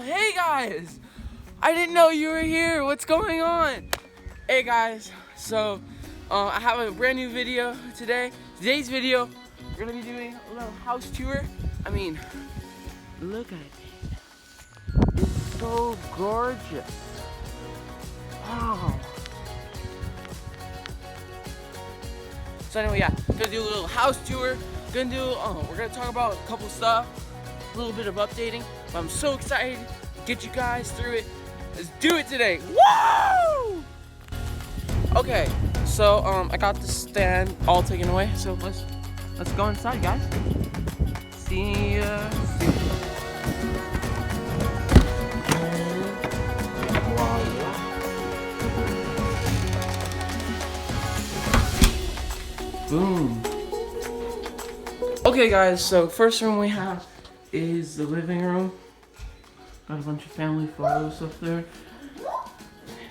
hey guys! I didn't know you were here. What's going on? Hey guys, so I have a brand new video today. Today's video, we're gonna be doing a little house tour. I mean, look at it. It's so gorgeous. Wow. So anyway, yeah, gonna do a little house tour. We're gonna talk about a couple stuff, a little bit of updating. But I'm so excited to get you guys through it. Let's do it today. Woo! Okay, so I got the stand all taken away. So let's go inside, guys. See ya. Boom. Okay guys, so first room we have is the living room. Got a bunch of family photos up there.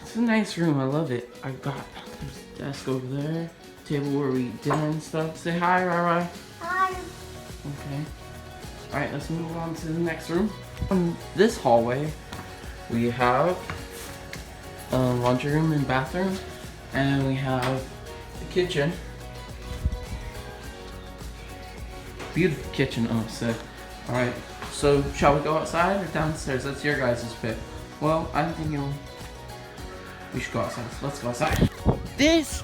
It's a nice room, I love it. There's a desk over there, table where we eat dinner and stuff. Say hi, Rai. Hi. Okay. Alright, let's move on to the next room. On this hallway, we have laundry room and bathroom, and we have the kitchen. Beautiful kitchen, sick. Alright, so shall we go outside or downstairs? That's your guys' pick. Well, I'm thinking we should go outside. So let's go outside. This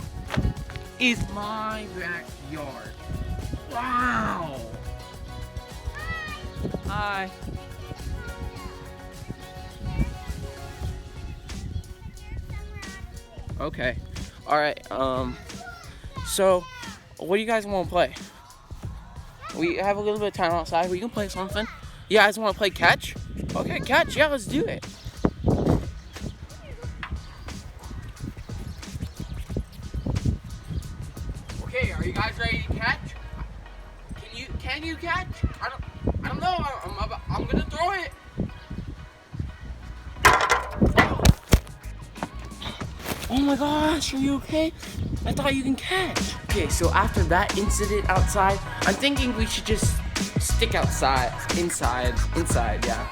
is my backyard. Wow! Hi. Okay. Alright, so what do you guys want to play? We have a little bit of time outside. We can play something. You guys want to play catch? Okay, catch. Yeah, let's do it. Okay, are you guys ready to catch? Can you catch? I don't know. I'm gonna throw it. Oh my gosh, are you okay? I thought you can catch. Okay, so after that incident outside, I'm thinking we should just stick outside, inside, yeah.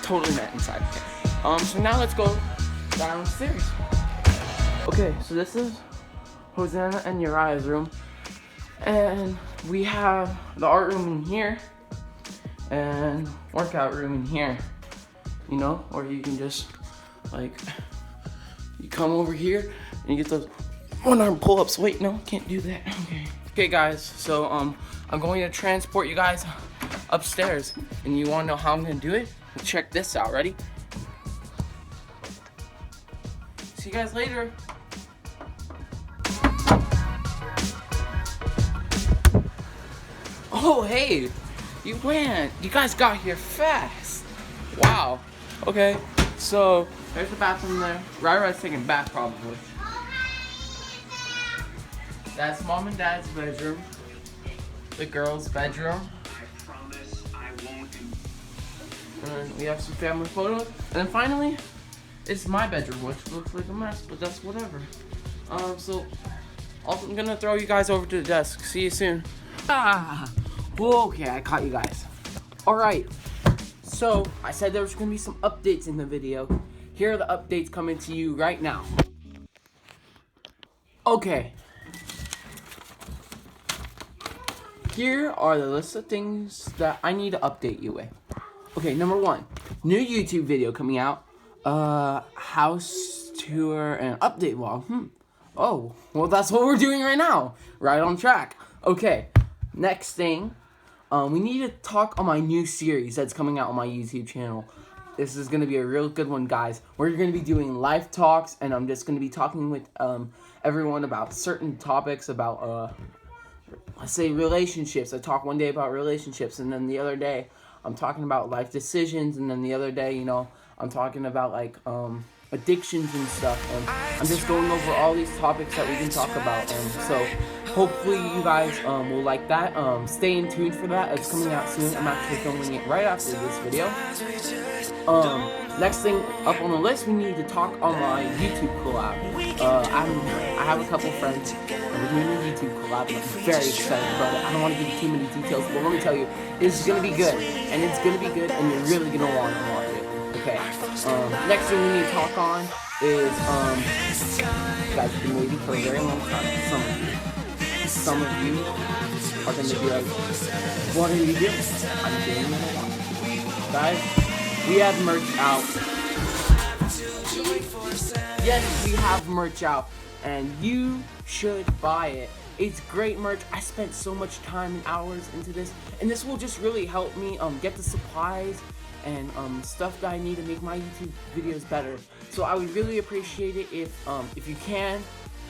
Totally meant inside. Okay. So now let's go downstairs. Okay, so this is Hosanna and Uriah's room. And we have the art room in here and workout room in here. You know, where you can just, you come over here and you get those one-arm pull-ups. Wait, no, can't do that. Okay, guys. So I'm going to transport you guys upstairs, and you want to know how I'm going to do it? Well, check this out. Ready? See you guys later. Oh, hey, you guys got here fast. Wow. Okay, so there's the bathroom there. Rai's taking a bath probably. That's mom and dad's bedroom. The girls' bedroom. I promise I won't. And then we have some family photos. And then finally, it's my bedroom, which looks like a mess, but that's whatever. So I'm gonna throw you guys over to the desk. See you soon. Okay, I caught you guys. Alright. So I said there was gonna be some updates in the video. Here are the updates coming to you right now. Okay. Here are the list of things that I need to update you with. Okay, number 1, new YouTube video coming out. House tour and update vlog. Oh, well that's what we're doing right now. Right on track. Okay, next thing. We need to talk on my new series that's coming out on my YouTube channel. This is going to be a real good one, guys. We're going to be doing live talks, and I'm just going to be talking with everyone about certain topics about, let's say, relationships. I talk one day about relationships, and then the other day I'm talking about life decisions, and then the other day, you know, I'm talking about, addictions and stuff, and I'm just going over all these topics that we can talk about, and so hopefully you guys will like that. Stay in tune for that. It's coming out soon. I'm actually filming it right after this video. Next thing up on the list, we need to talk on my YouTube collab. I have a couple friends, and we're doing a YouTube collab, and I'm very excited about it. I don't want to give you too many details, but let me tell you, it's going to be good, and it's going to be good, and you're really going to want to watch it. Okay. Next thing we need to talk on is guys, you've been waiting for a very long time. Some of you are gonna be like, what are you doing? I'm doing what I want. Guys, we have merch out. Yes, we have merch out, and you should buy it. It's great merch. I spent so much time and hours into this, and this will just really help me get the supplies and stuff that I need to make my YouTube videos better. So I would really appreciate it if you can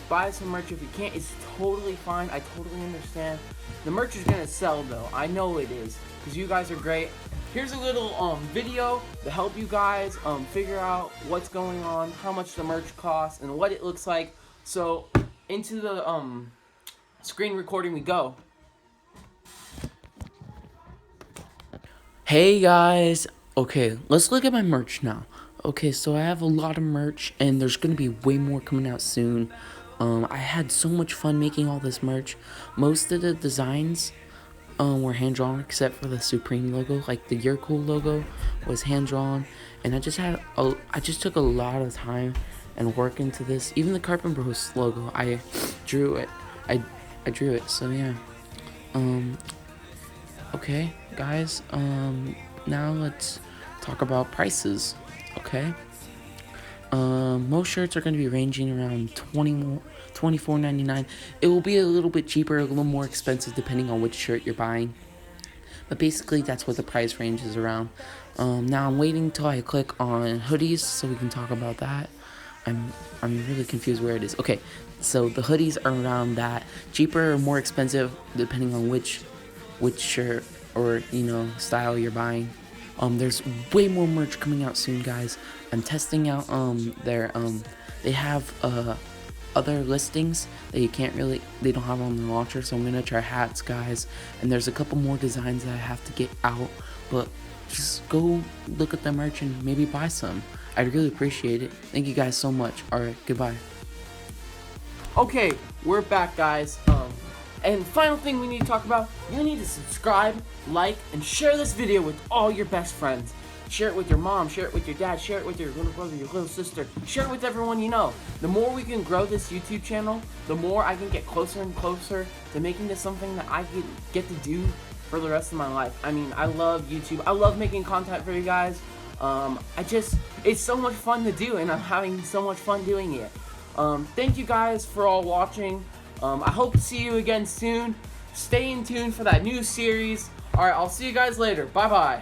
buy some merch. If you can't, it's totally fine. I totally understand. The merch is gonna sell though. I know it is, because you guys are great. Here's a little video to help you guys figure out what's going on, how much the merch costs, and what it looks like. So into the screen recording we go. Hey guys, okay, let's look at my merch now. Okay, so I have a lot of merch, and there's gonna be way more coming out soon. I had so much fun making all this merch. Most of the designs were hand drawn, except for the Supreme logo. Like the You're Cool logo was hand drawn, and I just took a lot of time and work into this. Even the Carpenter Bros logo, I drew it. I drew it. So yeah. Okay, guys. Now let's talk about prices. Okay. Most shirts are going to be ranging around $24.99. It will be a little bit cheaper, a little more expensive depending on which shirt you're buying. But basically, that's what the price range is around. Now I'm waiting until I click on hoodies so we can talk about that. I'm really confused where it is. Okay, so the hoodies are around that, cheaper or more expensive depending on which shirt or style you're buying. There's way more merch coming out soon, guys. I'm testing out they have other listings that they don't have on the launcher, so I'm gonna try hats, guys, and there's a couple more designs that I have to get out, but just go look at the merch and maybe buy some. I'd really appreciate it. Thank you guys so much. Alright, goodbye. Okay, we're back, guys. And final thing we need to talk about, you need to subscribe, like, and share this video with all your best friends. Share it with your mom, share it with your dad, share it with your little brother, your little sister, share it with everyone you know. The more we can grow this YouTube channel, the more I can get closer and closer to making this something that I get to do for the rest of my life. I mean, I love YouTube. I love making content for you guys. It's so much fun to do, and I'm having so much fun doing it. Thank you guys for all watching. I hope to see you again soon. Stay in tune for that new series. Alright, I'll see you guys later. Bye-bye.